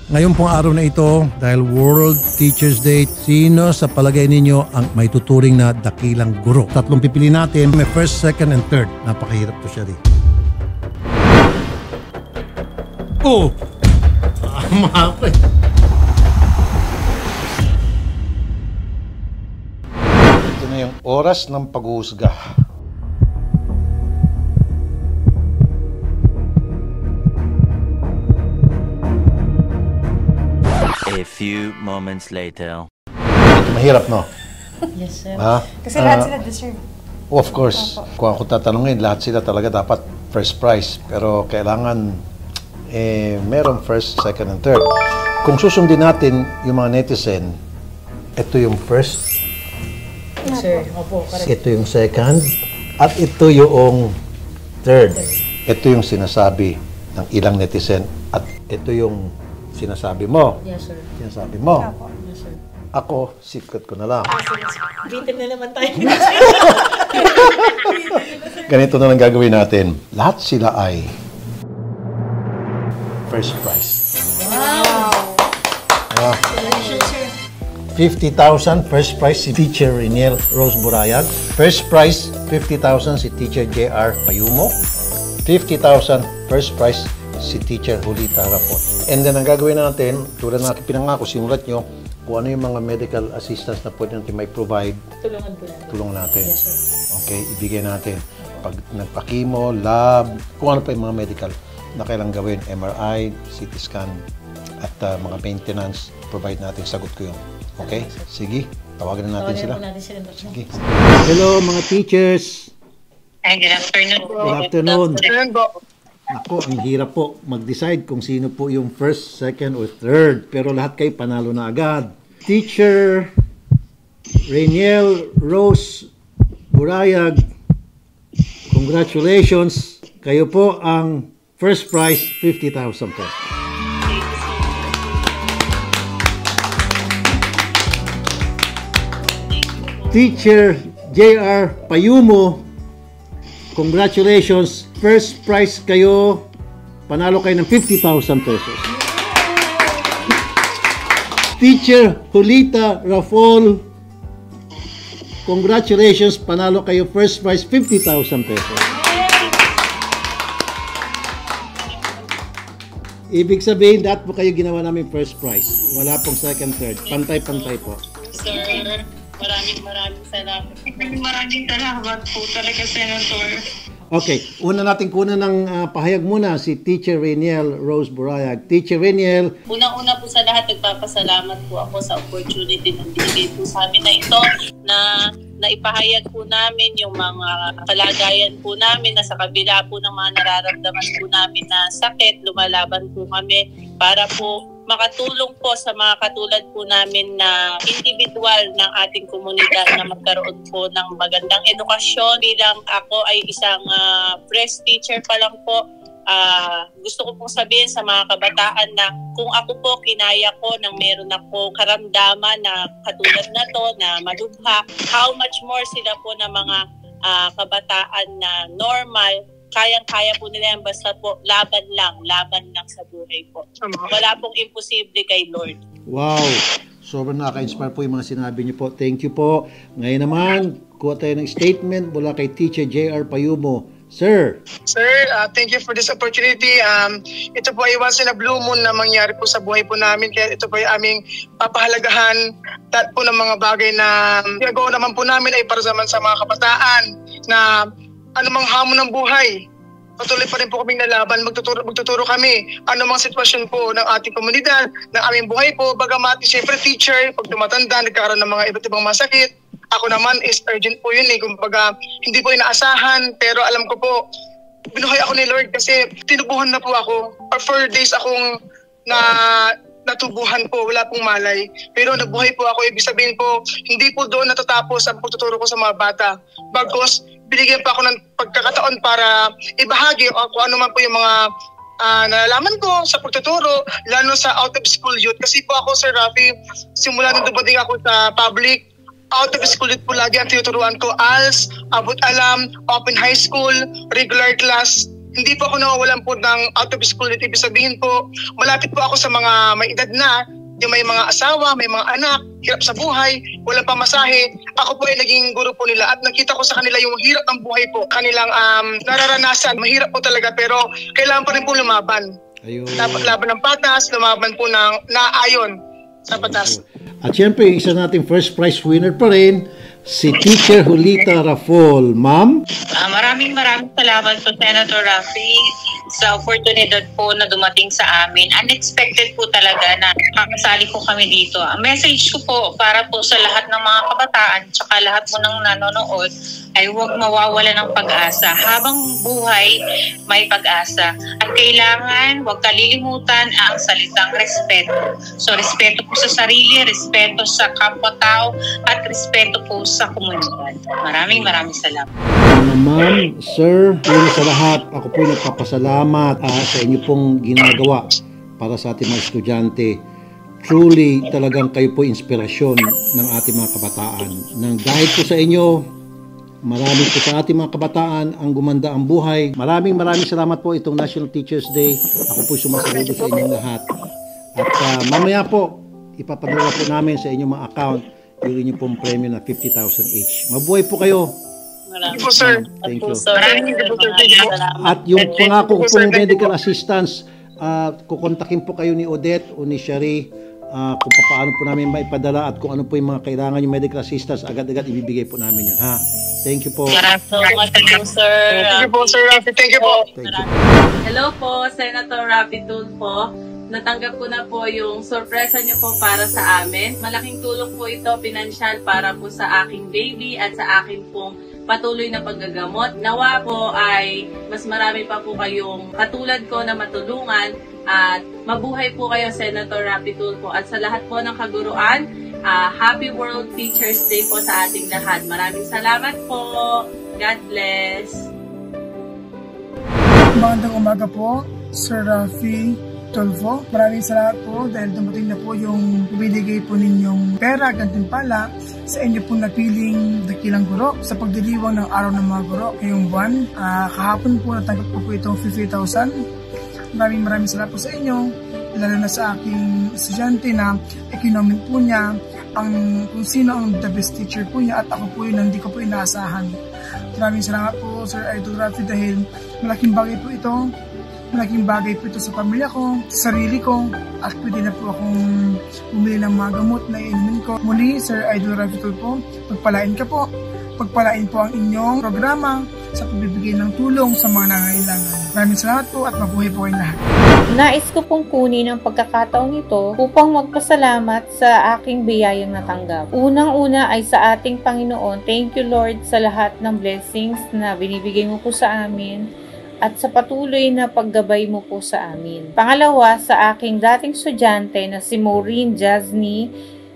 Ngayon pong araw na ito, dahil World Teachers Day, sino sa palagay ninyo ang may tuturing na dakilang guro? Tatlong pipili natin, may first, second, and third. Napakahirap to siya rin. Oh! Tama ko eh. Ito na yung oras ng pag-uusga. A few moments later. Ito mahirap, no? Yes, sir. Ha? Kasi lahat sila deserve. Of course. Kung ako tatanungin, lahat sila talaga dapat first prize. Pero kailangan merong first, second, and third. Kung susundin natin yung mga netizen, ito yung first, Yes, sir. Opo, correct. ito yung second, at ito yung third. Ito yung sinasabi ng ilang netizen, at ito yung sinasabi mo. Yes, sir. Sinasabi mo. Yes, sir. Ako, secret ko na lang. Bitin na naman tayo. Ganito na lang gagawin natin. Lahat sila ay first prize. Wow! Congratulations, sir. 50,000 first prize si Teacher Reniel Rose Burayag. First prize 50,000 si Teacher JR Payumo. 50,000 first prize si Teacher Julita Rapon. And then ang gagawin natin, tulad na pinangako, simulat nyo kung ano yung mga medical assistance na pwede natin may provide. Tulungan po natin. Tulong natin. Yes, sir. Okay, ibigay natin. Pag nagpa-chemo, lab, kung ano pa yung mga medical na kailangang gawin, MRI, CT scan, at mga maintenance, provide natin. Sagot ko yun. Okay? Sige, tawagan na natin sila. Sige. Hello mga teachers. Good afternoon po. Good afternoon. Good afternoon po. Ako, ang hirap po mag-decide kung sino po yung first, second, or third. Pero lahat kayo panalo na agad. Teacher Reniel Rose Burayag, congratulations. Kayo po ang first prize, 50,000 pesos. Teacher JR Payumo, congratulations. First prize kayo, panalo kayo ng 50,000 pesos. Teacher Julita Rafol, congratulations, panalo kayo first prize 50,000 pesos. Ibig sabihin, lahat po kayo ginawa namin first prize. Wala pong second, third. Pantay-pantay po. Sir, maraming salamat. Maraming salamat po talaga, Senator. Okay, una natin kunan ng pahayag muna si Teacher Reniel Rose Burayag. Teacher Reniel. Unang-una po sa lahat, nagpapasalamat po ako sa opportunity na binigay po sa amin na ito na naipahayag po namin yung mga kalagayan po namin na sa kabila po ng mga nararamdaman po namin na sakit, lumalaban po kami para po makatulong po sa mga katulad po namin na individual ng ating komunidad na magkaroon po ng magandang edukasyon. Bilang ako ay isang fresh teacher pa lang po, gusto ko pong sabihin sa mga kabataan na kung ako po kinaya ko nang meron ako karamdaman na katulad na to, na malubha, how much more sila po na mga kabataan na normal, kayang-kaya po nila yan, basta po laban lang sa buhay po. Wala pong imposible kay Lord. Wow! Sobrang nakaka-inspire po yung mga sinabi niyo po. Thank you po. Ngayon naman, kuha tayo ng statement mula kay Teacher JR Payumo. Sir! Sir, thank you for this opportunity. Ito po ay once in a blue moon na mangyari po sa buhay po namin. Kaya ito po ay aming papahalagahan. Lahat po ng mga bagay na ginagawa naman po namin ay para sa mga kabataan na anumang hamon ng buhay, patuloy pa rin po kaming nalaban, magtuturo kami anumang sitwasyon po ng ating komunidad, ng aming buhay po, bagamat siyempre teacher, pag tumatanda, nagkakaroon ng mga iba't ibang masakit. Ako naman is urgent po yun kumbaga hindi po inaasahan, pero alam ko po, binuhay ako ni Lord kasi tinubuhan na po ako, or 4 days akong natubuhan po, wala pong malay. Pero nabuhay po ako, ibig sabihin po, hindi po doon natatapos ang pagtuturo ko sa mga bata. Bagos, binigyan pa ako ng pagkakataon para ibahagi kung ano man po yung mga nalalaman ko sa pagtuturo, lalo sa out-of-school youth. Kasi po ako, Sir Rafi, simula nung dumating ako sa public, out-of-school youth po lagi ang tinuturuan ko. ALS, Abot Alam, Open High School, Regular Class, hindi po ako nawawalan po ng out of school. Ibig sabihin po, malapit po ako sa mga may edad na, yung may mga asawa, may mga anak, hirap sa buhay, walang pamasahe. Ako po ay naging guro po nila at nakita ko sa kanila yung hirap ng buhay po, kanilang nararanasan. Mahirap po talaga pero kailangan pa rin po lumaban. Ayun. Dapat laban ng patas, lumaban po ng naayon sa patas. At syempre, isa nating first prize winner pa rin, si Teacher Julita Rafol. Ma'am? Maraming salamat po, Senator Rafi, sa oportunidad po na dumating sa amin. Unexpected po talaga na makasali po kami dito. Ang message ko po para po sa lahat ng mga kabataan tsaka lahat mo ng nanonood ay huwag mawawala ng pag-asa. Habang buhay, may pag-asa. At kailangan huwag kalilimutan ang salitang respeto. So, respeto po sa sarili, respeto sa kapwa-tao, at respeto po sa komunidad. Maraming salamat. Ma'am, sir, una sa lahat, ako po nagpapasalamat sa inyo pong ginagawa para sa ating mga estudyante. Truly, talagang kayo po inspirasyon ng ating mga kabataan. Nang dahil po sa inyo, marami po sa ating mga kabataan ang gumanda ang buhay. Maraming salamat po itong National Teachers Day. Ako po sumasaludo sa inyong lahat. At mamaya po, ipapadala po namin sa inyong mga account yung inyong pong premyo na 50,000 each. Mabuhay po kayo. Thank you po, sir. Thank you. Salamat. At yung pangako ko pong medical assistance, kukontakin po kayo ni Odette o ni Shari kung paano po namin maipadala at kung ano po yung mga kailangan yung medical assistance, agad-agad ibibigay po namin yan. Ha? Thank you po. Salamat po, sir. Thank you po, Sir Rafi. Thank you po. Thank you. Hello po, Senator Rafi Tulfo. Natanggap ko na po yung sorpresa niyo po para sa amin. Malaking tulong po ito, pinansyal, para po sa aking baby at sa akin pong patuloy na paggagamot. Nawa po ay mas marami pa po kayong katulad ko na matulungan at mabuhay po kayo, Senator Rafi Tulfo. At sa lahat po ng kaguruan, Happy World Teachers Day po sa ating lahat. Maraming salamat po. God bless. Magandang umaga po, Sir Rafi Tulfo. Maraming salamat po dahil dumating na po yung binigay po ninyong pera, gantimpala sa inyo pong napiling dakilang guro sa pagdiriwang ng araw ng mga guro ngayong buwan. Kahapon po natanggap po itong 50,000. Maraming salamat po sa inyo, lalo na sa aking estudyante na ikinoment po niya kung sino ang the best teacher po niya at ako po yun hindi ko po inaasahan. Maraming salamat po, Sir Idol Rafi, dahil malaking bagay po ito. Malaking bagay po ito sa pamilya ko, sa sarili ko, at pwede na po akong bumili ng mga gamot na iinumin ko. Muli, Sir Idol Rafi Tulfo, pagpalain ka po. Pagpalain po ang inyong programa sa pagbibigay ng tulong sa mga nangangailangan. Maraming salamat po at mabuhay po kayong lahat. Nais ko pong kunin ang pagkakataong ito upang magpasalamat sa aking biyayang natanggap. Unang-una ay sa ating Panginoon. Thank you, Lord, sa lahat ng blessings na binibigay mo po sa amin at sa patuloy na paggabay mo po sa amin. Pangalawa, sa aking dating estudyante na si Maureen Jasny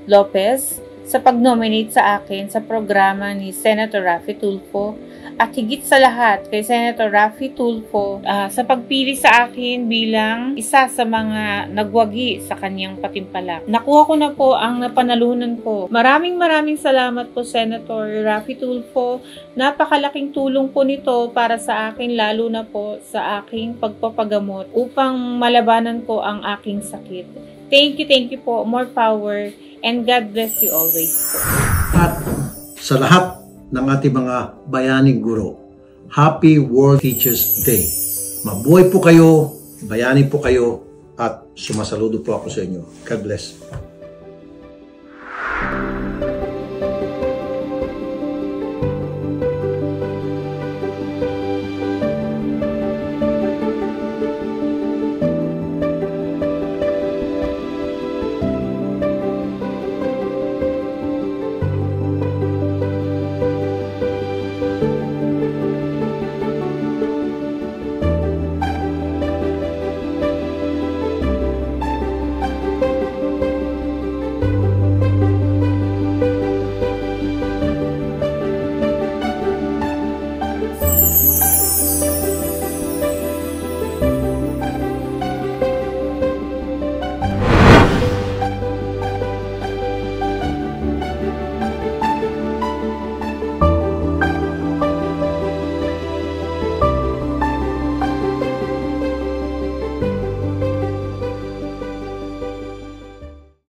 Lopez sa pag-nominate sa akin sa programa ni Senator Rafi Tulfo. At higit sa lahat kay Senator Rafi Tulfo sa pagpili sa akin bilang isa sa mga nagwagi sa kanyang patimpalak. Nakuha ko na po ang napanalunan ko. Maraming salamat po, Senator Rafi Tulfo. Napakalaking tulong po nito para sa akin, lalo na po sa aking pagpapagamot upang malabanan ko ang aking sakit. Thank you po. More power and God bless you always po. At sa lahat ng ating mga bayaning guro, Happy World Teachers Day. Mabuhay po kayo, bayani po kayo, at sumasaludo po ako sa inyo. God bless.